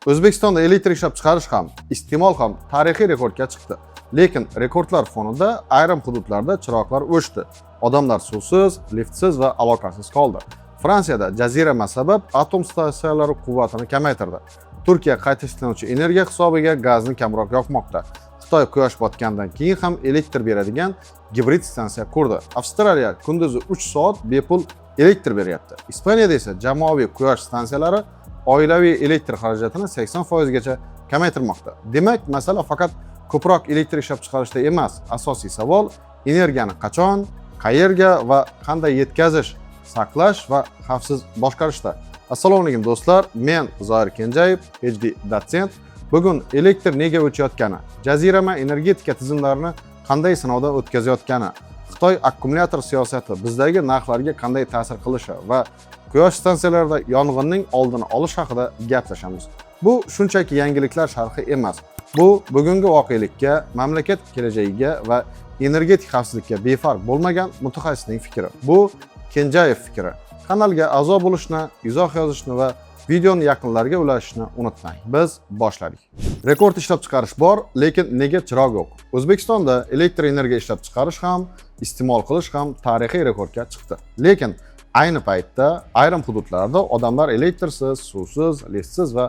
O'zbekistonda elektr ishlab chiqarish ham, iste'mol ham tarixiy rekordga chiqdi. Lekin rekordlar fonida ayrim hududlarda chiroqlar o'chdi. Odamlar suvsiz, liftsiz va aloqasiz qoldi. Fransiyada jazirama sabab atom stansiyalari quvvatini kamaytirdi. Turkiya qayta ishlanuvchi energiya hisobiga gazni kamroq yoqmoqda. Xitoy quyosh botgandan keyin ham elektr beradigan gibrid stansiya qurdi. Avstraliya kunduzi 3 soat bepul elektr beryapti. Ispaniyada esa jamoaviy quyosh stansiyalari oilaviy elektr xarajatini 80% gacha kamaytirmoqda. Demak, masala faqat ko'proq elektr ishlab chiqarishda emas. Asosiy savol energiyani qachon, qayerga va qanday yetkazish, saqlash va xavfsiz boshqarishda. Assalomu alaykum do'stlar, men Zoir Kenjayev, PhD dotsent. Bugun elektr nega o'chayotgani, jazirama energetika tizimlarini qanday sinovdan o'tkazayotgani, Xitoy akkumulyator siyosati bizdagi narxlarga qanday ta'sir qilishi va quyosh stansiyalarida yong'inning oldini olish haqida gaplashamiz. Bu shunchaki yangiliklar sharhi emas. Bu bugungi voqelikka, mamlakat kelajagiga va energetik xavfsizlikka befarq bo'lmagan mutaxassisning fikri. Bu Kenjayev fikri. Kanalga a'zo bo'lishni, izoh yozishni va videoni yaqinlarga ulashishni unutmang. Biz boshladik. Rekord ishlab chiqarish bor, lekin nega chiroq yo'q? O'zbekistonda elektr energiya ishlab chiqarish ham, iste'mol qilish ham tarixiy rekordga chiqdi. Lekin ayni paytda ayrim hududlarda odamlar elektrsiz, suvsiz, liftsiz va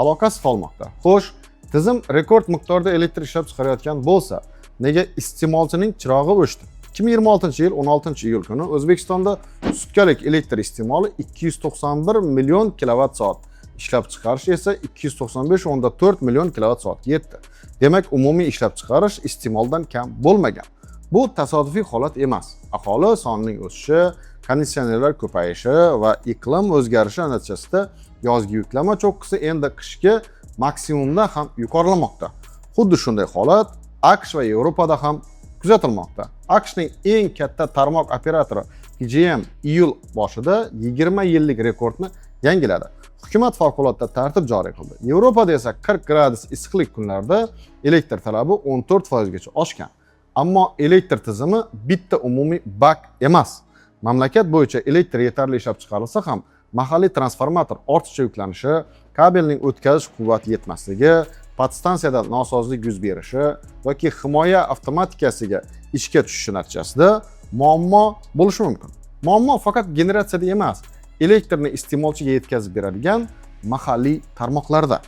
aloqasiz qolmoqda. Xo'sh, tizim rekord miqdorda elektr ishlab chiqarayotgan bo'lsa, nega iste'molchining chirog'i o'chdi? 2026-yil 16-iyul kuni O'zbekistonda sutkalik elektr iste'moli 291 million kilovatt-soat, ishlab chiqarish esa 295.4 million kilovatt-soatga yetdi. Demak, umumiy ishlab chiqarish iste'moldan kam bo'lmagan. Bu tasodifiy holat emas. Aholi sonining o'sishi, konditsionerlar ko'payishi va iqlim o'zgarishi natijasida yozgi yuklama cho'qqisi endi qishki maksimumdan ham yuqorilamoqda. Xuddi shunday holat AQSh va Yevropada ham kuzatilmoqda. AQShning eng katta tarmoq operatori PGM iyul boshida 20 yillik rekordni yangiladi. Hukumat favqulodda tartib joriy qildi. Yevropada esa 40 gradus issiqlik kunlarda elektr talabi 14% gacha oshgan. Ammo elektr tizimi bitta umumiy bak emas. Mamlakat bo'yicha elektr yetarli ishlab chiqarilsa ham, mahalliy transformator ortiqcha yuklanishi, kabelning o'tkazish quvvati yetmasligi, podstansiyada nosozlik yuz berishi yoki himoya avtomatikasiga ishga tushishi natijasida muammo bo'lishi mumkin. Muammo faqat generatsiyada emas, elektrni iste'molchiga yetkazib beradigan mahalliy tarmoqlarda.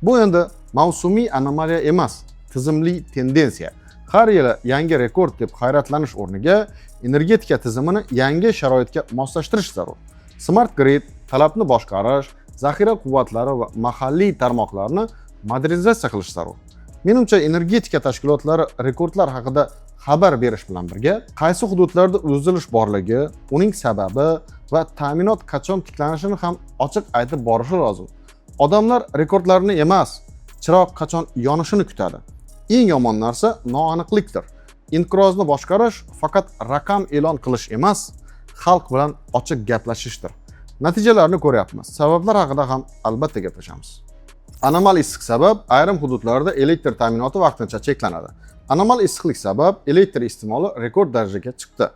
Bu endi mavsumiy anomaliya emas, tizimli tendensiya. Har yili yangi rekord deb hayratlanish o'rniga energetika tizimini yangi sharoitga moslashtirish zarur. Smart grid, talabni boshqarish, zaxira quvvatlari va mahalliy tarmoqlarni modernizatsiya qilish zarur. Menimcha, energetika tashkilotlari rekordlar haqida xabar berish bilan birga, qaysi hududlarda uzilish borligi, uning sababi va ta'minot qachon tiklanishini ham ochiq aytib borishi lozim. Odamlar rekordlarni emas, chiroq qachon yonishini kutadi. Eng yomon narsa noaniqlikdir. Inqirozni boshqarish faqat raqam e'lon qilish emas, xalq bilan ochiq gaplashishdir. Natijalarni ko'ryapmiz. Sabablar haqida ham albatta gaplashamiz. Anomal issiq sabab ayrim hududlarda elektr ta'minoti vaqtincha cheklanadi. Anomal issiqlik sabab elektr iste'moli rekord darajaga chiqdi.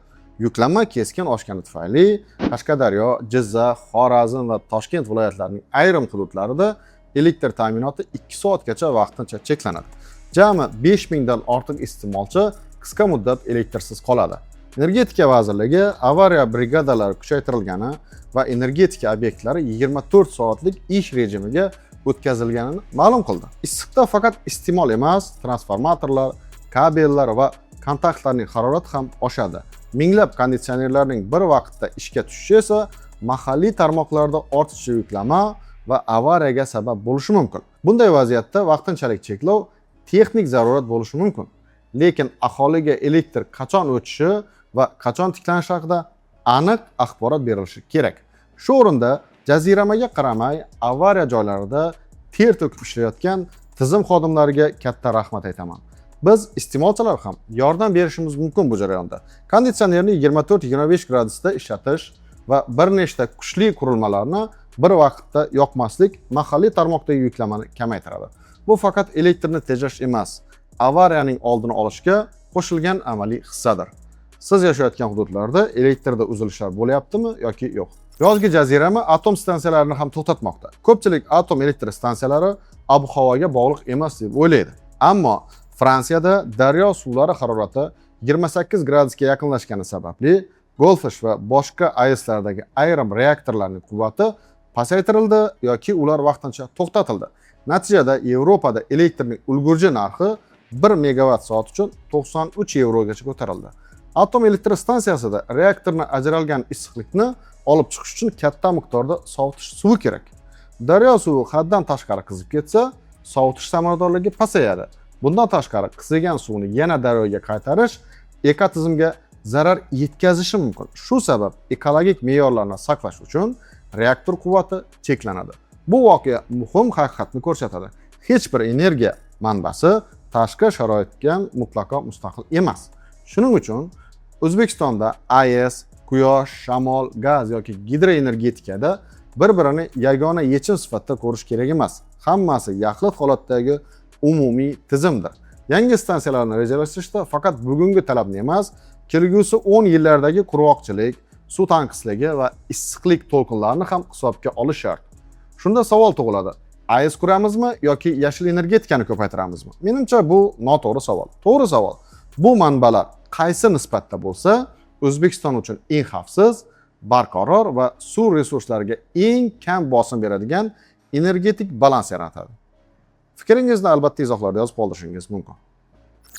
Yuklama keskin oshgani tufayli Qashqadaryo, Jizzax, Xorazm va Toshkent viloyatlarining ayrim hududlarida elektr ta'minoti 2 soatgacha vaqtincha cheklanadi. Jami 5000 dan ortiq iste'molchi qisqa muddat elektrsiz qoladi. Energetika vazirligi avariya brigadalari kuchaytirilgani va energetika obyektlari 24 soatlik ish rejimiga o'tkazilganini ma'lum qildi. Issiqda faqat iste'mol emas, transformatorlar, kabellar va kontaktlarning harorati ham oshadi. Minglab konditsionerlarning bir vaqtda ishga tushishi esa mahalliy tarmoqlarda ortiqcha yuklama va avariyaga sabab bo'lishi mumkin. Bunday vaziyatda vaqtinchalik cheklov texnik zarurat bo'lishi mumkin. Lekin aholiga elektr qachon o'chishi va qachon tiklanishi haqida aniq axborot berilishi kerak. Shu o'rinda jaziramaga qaramay, avariya joylarida ter to'kib ishlayotgan tizim xodimlariga katta rahmat aytaman. Biz iste'molchilar ham yordam berishimiz mumkin bu jarayonda. Konditsionerni 24-25 gradusda ishlatish va bir nechta kuchli qurilmalarni bir vaqtda yoqmaslik mahalliy tarmoqdagi yuklamani kamaytiradi. Bu faqat elektrni tejash emas, avariyaning oldini olishga qo'shilgan amaliy hissadir. Siz yashayotgan hududlarda elektrda uzilishlar bo'lyaptimi yoki yo'q? Yozgi jazirama atom stansiyalarini ham to'xtatmoqda. Ko'pchilik atom elektr stansiyalari ob-havoga bog'liq emas deb o'ylaydi. Ammo Fransiyada daryo suvlari harorati 28 gradusga yaqinlashgani sababli Goldfish va boshqa AESlardagi ayrim reaktorlarning quvvati pasaytirildi yoki ular vaqtincha to'xtatildi. Natijada Yevropada elektrning ulgurji narxi 1 megawatt soat uchun 93 yevrogacha ko'tarildi. Atom elektr stansiyasida reaktorni ajralgan issiqlikni olib chiqish uchun katta miqdorda sovutish suvi kerak. Daryo suvi haddan tashqari qizib ketsa, sovutish samaradorligi pasayadi. Bundan tashqari qizigan suvni yana daryoga qaytarish ekotizimga zarar yetkazishi mumkin. Shu sabab ekologik me'yorlarni saqlash uchun reaktor quvvati cheklanadi. Bu voqea muhim haqiqatni ko'rsatadi. Hech bir energiya manbasi tashqi sharoitga mutlaqo mustaqil emas. Shuning uchun O'zbekistonda AES, quyosh, shamol, gaz yoki gidroenergetikada bir-birini yagona yechim sifatida ko'rish kerak emas. Hammasi yaxlit holatdagi umumiy tizimdir. Yangi stansiyalarni rejalashtirishda faqat bugungi talabni emas, kelgusi 10 yillardagi qurg'oqchilik, suv tanqisligi va issiqlik to'lqinlarini ham hisobga olish shart. Shunda savol tug'iladi: AES quramizmi yoki yashil energetikani ko'paytiramizmi? Menimcha bu noto'g'ri savol. To'g'ri savol: bu manbalar qaysi nisbatda bo'lsa, O'zbekiston uchun eng xavfsiz, barqaror va suv resurslariga eng kam bosim beradigan energetik balans yaratadi. Fikringizni albatta izohlarda yozib qoldirishingiz mumkin.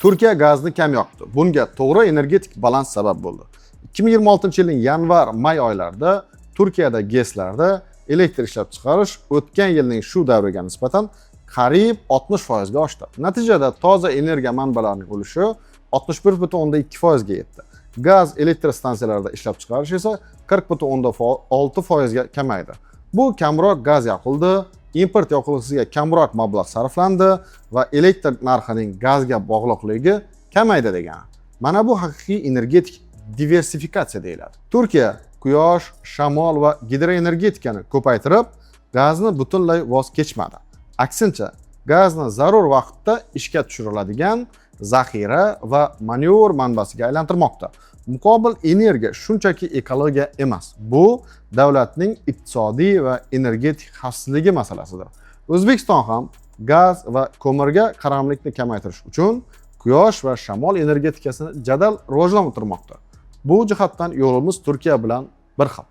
Turkiya gazni kam yoqdi. Bunga to'g'ri energetik balans sabab bo'ldi. 2026-yilning yanvar-may oylarida Turkiyada GESlarda elektr ishlab chiqarish o'tgan yilning shu davriga nisbatan qariyb 60% ga oshdi. Natijada toza energiya manbalarining ulushi 61,2% ga yetdi. Gaz elektr stansiyalarida ishlab chiqarish esa 40,6% ga kamaydi. Bu kamroq gaz yoqildi, import yoqilg'isiga kamroq mablag' sarflandi va elektr narxining gazga bog'liqligi kamaydi degani. Mana bu haqiqiy energetik diversifikatsiya deyiladi. Turkiya quyosh, shamol va gidroenergetikani ko'paytirib, gazni butunlay voz kechmadi. Aksincha, gazni zarur vaqtda ishga tushiriladigan zaxira va manevr manbasiga aylantirmoqda. Muqobil energiya shunchaki ekologiya emas. Bu davlatning iqtisodiy va energetik xavfsizligi masalasidir. O'zbekiston ham gaz va ko'mirga qaramlikni kamaytirish uchun quyosh va shamol energetikasini jadal rivojlantirmoqda. Bu jihatdan yo'limiz Turkiya bilan bir xil.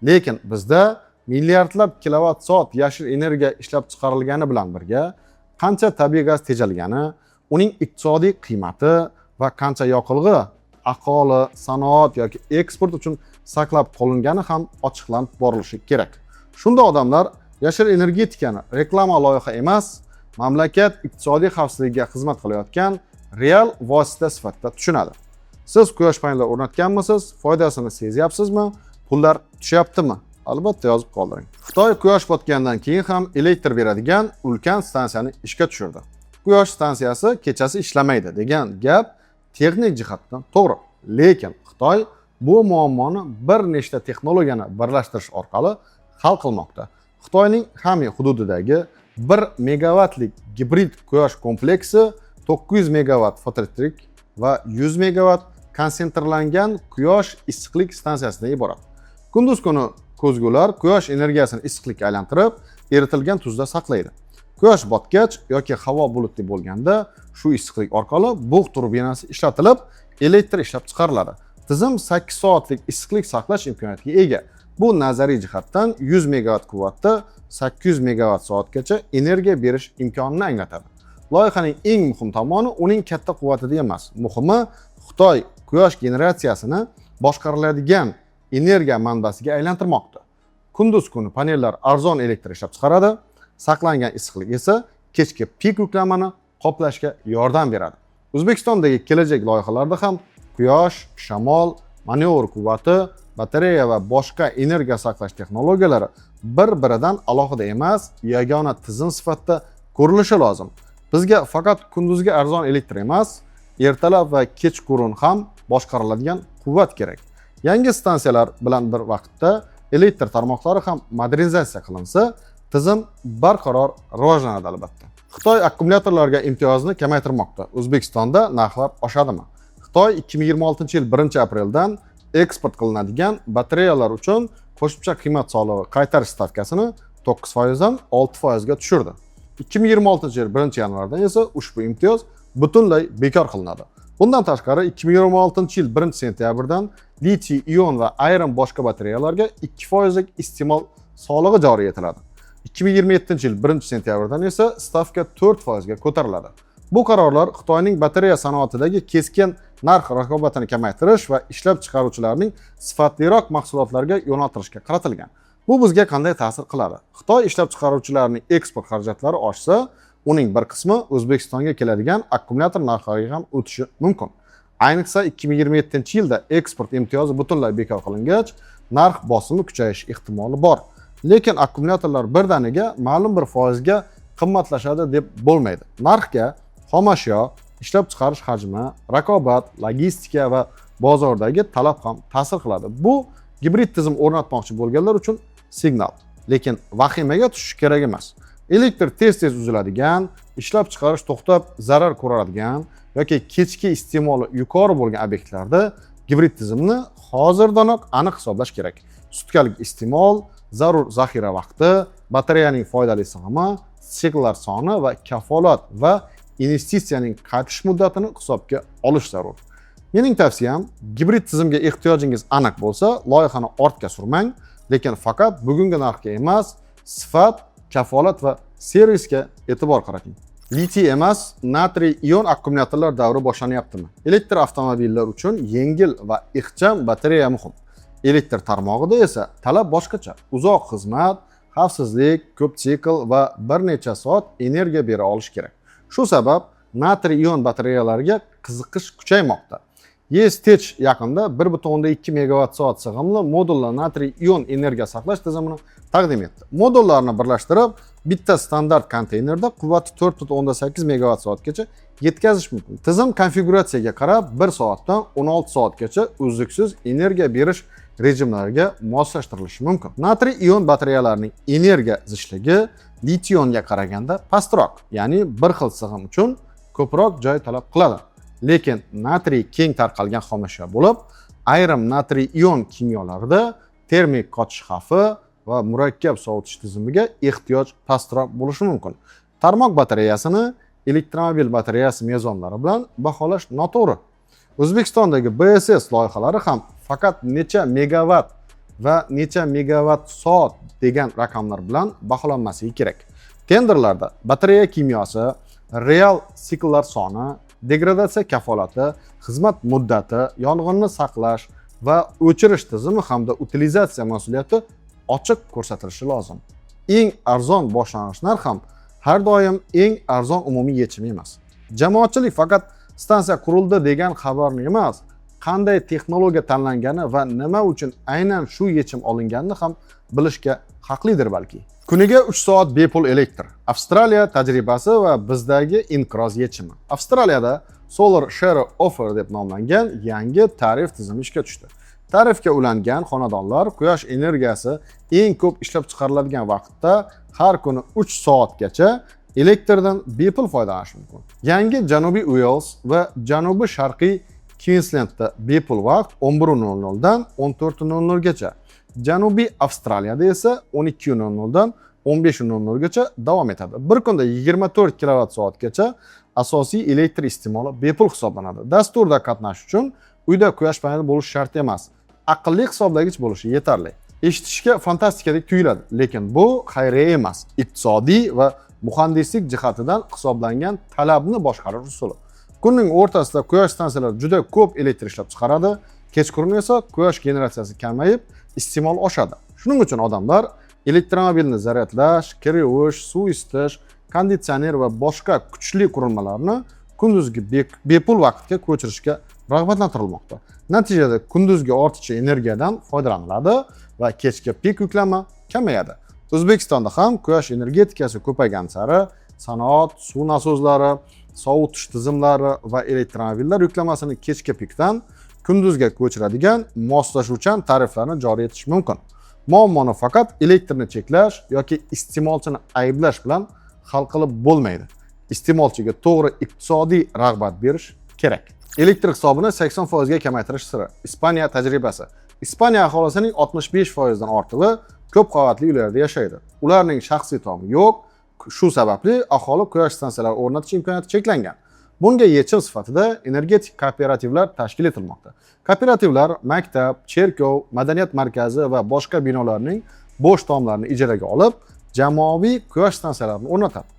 Lekin bizda milliardlab kilovatt soat yashil energiya ishlab chiqarilgani bilan birga qancha tabiiy gaz tejalgani, uning iqtisodiy qiymati va qancha yoqilg'i aholi, sanoat yoki eksport uchun saqlab qolingani ham ochiqlanib borilishi kerak. Shunda odamlar yashil energetikani reklama loyiha emas, mamlakat iqtisodiy xavfsizligiga xizmat qilayotgan real vosita sifatida tushunadi. Siz quyosh panellari o'rnatganmisiz? Foydasini sezyapsizmi? Pullar tushyaptimi? Albatta yozib qoldiring. Xitoy quyosh botgandan keyin ham elektr beradigan ulkan stansiyani ishga tushirdi. Quyosh stansiyasi kechasi ishlamaydi degan gap texnik jihatdan to'g'ri. Lekin Xitoy bu muammoni bir nechta texnologiyani birlashtirish orqali hal qilmoqda. Xitoyning Xami hududidagi 1 megawattlik gibrid quyosh kompleksi 900 megawatt fotoelektrik va 100 megawatt konsentrlangan quyosh issiqlik stansiyasidan iborat. Kunduz kuni ko'zgular quyosh energiyasini issiqlikka aylantirib, eritilgan tuzda saqlaydi. Quyosh botgach yoki havo bulutli bo'lganda shu issiqlik orqali bug' turbinasi ishlatilib, elektr ishlab chiqariladi. Tizim 8 soatlik issiqlik saqlash imkoniyatiga ega. Bu nazariy jihatdan 100 megawatt quvvatda 800 megawatt soatgacha energiya berish imkonini anglatadi. Loyihaning eng muhim tomoni uning katta quvvatida emas. Muhimi, Xitoy quyosh generatsiyasini boshqariladigan energiya manbasiga aylantirmoqda. Kunduz kuni panellar arzon elektr ishlab chiqaradi, saqlangan issiqlik esa kechki pik yuklamani qoplashga yordam beradi. O'zbekistondagi kelajak loyihalarda ham quyosh, shamol, manevr quvvati, batareya va boshqa energiya saqlash texnologiyalari bir-biridan alohida emas, yagona tizim sifatida ko'rilishi lozim. Bizga faqat kunduzgi arzon elektr emas, ertalab va kechqurun ham boshqariladigan quvvat kerak. Yangi stansiyalar bilan bir vaqtda elektr tarmoqlari ham modernizatsiya qilinsa, tizim barqaror rivojlanadi albatta. Xitoy akkumulyatorlarga imtiyozni kamaytirmoqda. O'zbekistonda narxlar oshadimi? Xitoy 2026-yil 1-apreldan eksport qilinadigan batareyalar uchun qo'shimcha qiymat solig'i qaytarish stavkasini 9% dan 6% ga tushirdi. 2026-yil 1-yanvardan esa ushbu imtiyoz butunlay bekor qilinadi. Bundan tashqari 2026-yil 1-sentyabrdan litiy-ion va ayrim boshqa batareyalarga 2% lik iste'mol solig'i joriy etiladi. 2027-yil 1-sentyabrdan esa stavka 4% ga ko'tariladi. Bu qarorlar Xitoyning batareya sanoatidagi keskin narx raqobatini kamaytirish va ishlab chiqaruvchilarning sifatliroq mahsulotlarga yo'naltirishga qaratilgan. Bu bizga qanday ta'sir qiladi? Xitoy ishlab chiqaruvchilarining eksport xarajatlari oshsa, uning bir qismi O'zbekistonga keladigan akkumulyator narxiga ham o'tishi mumkin. Ayniqsa 2027-yilda eksport imtiyozi butunlay bekor qilingach, narx bosimi kuchayish ehtimoli bor. Lekin akkumulyatorlar birdaniga ma'lum bir foizga qimmatlashadi deb bo'lmaydi. Narxga xomashyo, ishlab chiqarish hajmi, raqobat, logistika va bozordagi talab ham ta'sir qiladi. Bu gibrid tizim o'rnatmoqchi bo'lganlar uchun signal. Lekin vahimaga tushish kerak emas. Elektr tez-tez uziladigan, ishlab chiqarish to'xtab zarar ko'radigan yoki kechki iste'moli yuqori bo'lgan obyektlarda gibrid tizimni hozirdanoq aniq hisoblash kerak. Sutkalik iste'mol, zarur zaxira vaqti, batareyaning foydali sig'imi, sikllar soni va kafolat va investitsiyaning qaytish muddatini hisobga olish zarur. Mening tavsiyam, gibrid tizimga ehtiyojingiz aniq bo'lsa, loyihani ortga surmang, lekin faqat bugungi narxga emas, sifat, kafolat va servisga e'tibor qarating. Litiy emas, natriy-ion akkumulyatorlar davri boshlanyaptimi? Elektr avtomobillar uchun yengil va ixcham batareya muhim. Elektr tarmog'ida esa talab boshqacha. Uzoq xizmat, xavfsizlik, ko'p sikl va bir necha soat energiya bera olish kerak. Shu sabab natriy-ion batareyalarga qiziqish kuchaymoqda. ESTech yaqinda 1.2 megawatt-soat sig'imli modulli natriy-ion energiya saqlash tizimini taqdim etdi. Modullarni birlashtirib, bitta standart konteynerda quvvati 4.8 megawatt-soatgacha yetkazish mumkin. Tizim konfiguratsiyaga qarab 1 soatdan 16 soatgacha uzluksiz energiya berish rejimlariga moslashtirilishi mumkin. Natriy-ion batareyalarning energiya zichligi litiy-ionga qaraganda pastroq, ya'ni bir xil sig'im uchun ko'proq joy talab qiladi. Lekin natriy keng tarqalgan xomashyo bo'lib, ayrim natriy-ion kimyolarida termik qochish xavfi va murakkab sovutish tizimiga ehtiyoj pastroq bo'lishi mumkin. Tarmoq batareyasini elektromobil batareyasi mezonlari bilan baholash noto'g'ri. O'zbekistondagi BSS loyihalari ham faqat necha megawatt va necha megawatt soat degan raqamlar bilan baholanmasligi kerak. Tenderlarda batareya kimyosi, real sikllar soni, degradatsiya kafolati, xizmat muddati, yong'inni saqlash va o'chirish tizimi hamda utilizatsiya mas'uliyati ochiq ko'rsatilishi lozim. Eng arzon boshlang'ich narx ham har doim eng arzon umumiy yechim emas. Jamoatchilik faqat stansiya qurildi degan xabarni emas, qanday texnologiya tanlangani va nima uchun aynan shu yechim olinganini ham bilishga haqlidir balki. Kuniga 3 soat bepul elektr. Avstraliya tajribasi va bizdagi inqiroz yechimi. Avstraliyada Solar Share Offer deb nomlangan yangi tarif tizimi ishga tushdi. Tarifga ulangan xonadonlar quyosh energiyasi eng ko'p ishlab chiqariladigan vaqtda har kuni 3 soatgacha elektrdan bepul foydalanish mumkin. Yangi Janubiy Uels va Janubiy Sharqiy Queenslandda bepul vaqt 11:00 dan 14:00 gacha. Janubiy Avstraliyada esa 12:00 dan 15:00 gacha davom etadi. Bir kunda 24 kilovatt-soatgacha asosiy elektr iste'moli bepul hisoblanadi. Dasturda qatnashish uchun uyda quyosh paneli bo'lishi shart emas. Aqlli hisoblagich bo'lishi yetarli. Eshitishga fantastikadek tuyuladi, lekin bu xayriya emas. Iqtisodiy va muhandislik jihatidan hisoblangan talabni boshqarish usuli. Kunning o'rtasida quyosh stansiyalari juda ko'p elektr ishlab chiqaradi, kechqurun esa quyosh generatsiyasi kamayib, iste'mol oshadi. Shuning uchun odamlar elektromobilni zaryadlash, kir yuvish, suv isitish, konditsioner va boshqa kuchli qurilmalarni kunduzgi bepul vaqtga ko'chirishga rag'batlantirilmoqda. Natijada kunduzgi ortiqcha energiyadan foydalaniladi va kechki pik yuklama kamayadi. O'zbekistonda ham quyosh energetikasi ko'paygan sari sanoat, suv nasozlari, sovutish tizimlari va elektromobillar yuklamasini kechki pikdan kunduzga ko'chiradigan moslashuvchan tariflarni joriy etish mumkin. Muammoni faqat elektrni cheklash yoki iste'molchini ayblash bilan hal qilib bo'lmaydi. Iste'molchiga to'g'ri iqtisodiy rag'bat berish kerak. Elektr hisobini 80% ga kamaytirish siri. Ispaniya tajribasi. Ispaniya aholisining 65% dan ortig'i ko'p qavatli uylarda yashaydi. Ularning shaxsiy tomi yo'q. Shu sababli aholi quyosh stansiyalari o'rnatish imkoniyati cheklangan. Bunga yechim sifatida energetik kooperativlar tashkil etilmoqda. Kooperativlar maktab, cherkov, madaniyat markazi va boshqa binolarning bo'sh tomlarini ijaraga olib, jamoaviy quyosh stansiyalarini o'rnatadi.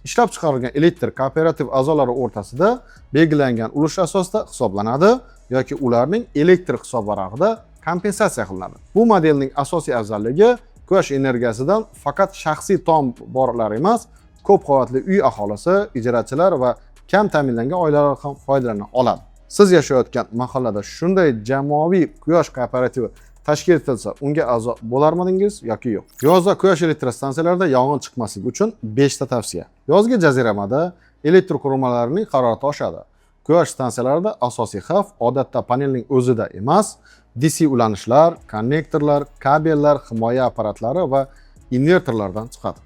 Ishlab chiqarilgan elektr kooperativ a'zolari o'rtasida belgilangan ulush asosida hisoblanadi yoki ularning elektr hisobvarag'ida kompensatsiya qilinadi. Bu modelning asosiy afzalligi quyosh energiyasidan faqat shaxsiy tom borlar emas, ko'p qavatli uy aholisi, ijarachilar va kam ta'minlangan oilalar ham foydalana oladi. Siz yashayotgan mahallada shunday jamoaviy quyosh kooperativi tashkil etilsa, unga a'zo bo'larmidingiz yoki yo'q? Yozda quyosh elektr stansiyalarida yong'in chiqmasligi uchun 5 ta tavsiya. Yozgi jaziramada elektr qurilmalarining harorati oshadi. Quyosh stansiyalarida asosiy xavf odatda panelning o'zida emas, DC ulanishlar, konnektorlar, kabellar, himoya apparatlari va invertorlardan chiqadi.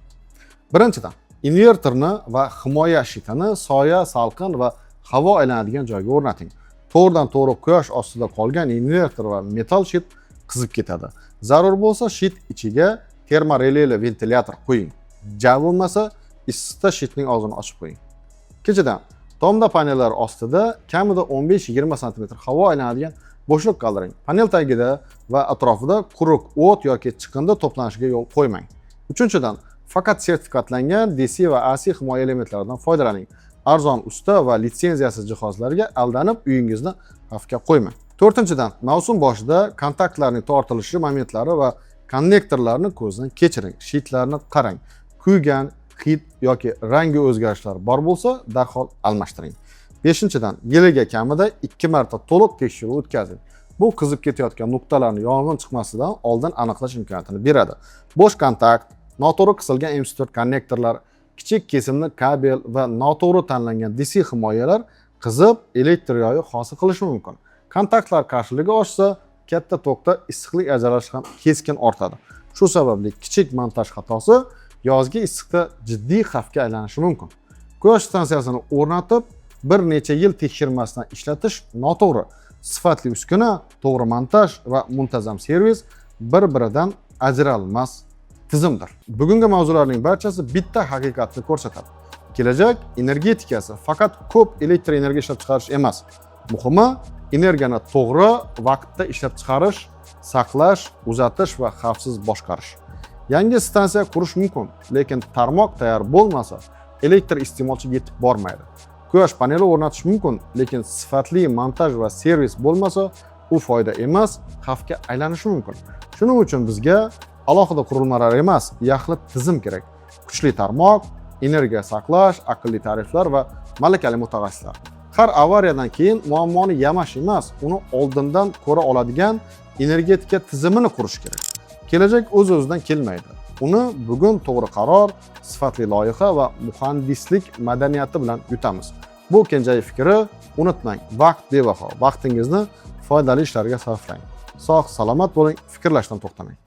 Birinchidan, invertorni va himoya shitini soya, salqin va havo aylanadigan joyga o'rnating. To'g'ridan-to'g'ri quyosh ostida qolgan invertor va metal shit qizib ketadi. Zarur bo'lsa, shit ichiga termoreleli ventilyator qo'ying. Ja bo'lmasa, issiqda shitning og'zini ochib qo'ying. Kechidan, tomda panellar ostida kamida 15-20 sm havo aylanadigan bo'shliq qoldiring. Panel tagida va atrofida quruq o't yoki chiqindi to'planishiga yo'l qo'ymang. Uchinchidan, faqat sertifikatlangan DC va AC himoya elementlaridan foydalaning. Arzon usta va litsenziyasiz jihozlarga aldanib uyingizni xavfga qo'ymang. To'rtinchidan, mavsum boshida kontaktlarning tortilishi momentlari va konnektorlarni ko'zdan kechiring. Shitlarni qarang. Kuygan, hid yoki rangi o'zgarishlar bor bo'lsa, darhol almashtiring. Beshinchidan, yiliga kamida 2 marta to'liq tekshiruv o'tkazing. Bu qizib ketayotgan nuqtalarni yong'in chiqmasidan oldin aniqlash imkoniyatini beradi. Bo'sh kontakt, noto'g'ri qisilgan M4 konnektorlar, kichik kesimli kabel va noto'g'ri tanlangan DC himoyalar qizib, elektr yoyi hosil qilishi mumkin. Kontaktlar qarshiligi oshsa, katta tokda issiqlik ajralishi ham keskin ortadi. Shu sababli kichik montaj xatosi yozgi issiqda jiddiy xavfga aylanishi mumkin. Quyosh stansiyasini o'rnatib, bir necha yil tekshirmasdan ishlatish noto'g'ri. Sifatli uskuna, to'g'ri montaj va muntazam servis bir-biridan ajralmas tizimdir. Bugungi mavzularning barchasi bitta haqiqatni ko'rsatadi. Kelajak energetikasi faqat ko'p elektr energiya ishlab chiqarish emas. Muhimi, energiyani to'g'ri vaqtda ishlab chiqarish, saqlash, uzatish va xavfsiz boshqarish. Yangi stansiya qurish mumkin, lekin tarmoq tayyor bo'lmasa, elektr iste'molchi yetib bormaydi. Quyosh paneli o'rnatish mumkin, lekin sifatli montaj va servis bo'lmasa, u foyda emas, xavfga aylanishi mumkin. Shuning uchun bizga alohida qurilmalar emas, yaxlit tizim kerak. Kuchli tarmoq, energiya saqlash, aqlli tariflar va malakali mutaxassislar. Har avariyadan keyin muammoni yamash emas, uni oldindan ko'ra oladigan energetika tizimini qurish kerak. Kelajak o'z-o'zidan kelmaydi. Uni bugun to'g'ri qaror, sifatli loyiha va muhandislik madaniyati bilan yutamiz. Bu Kenjayev fikri. Unutmang, vaqt bebaho. Vaqtingizni foydali ishlarga sarflang. Sog', salomat bo'ling, fikrlashdan to'xtamang.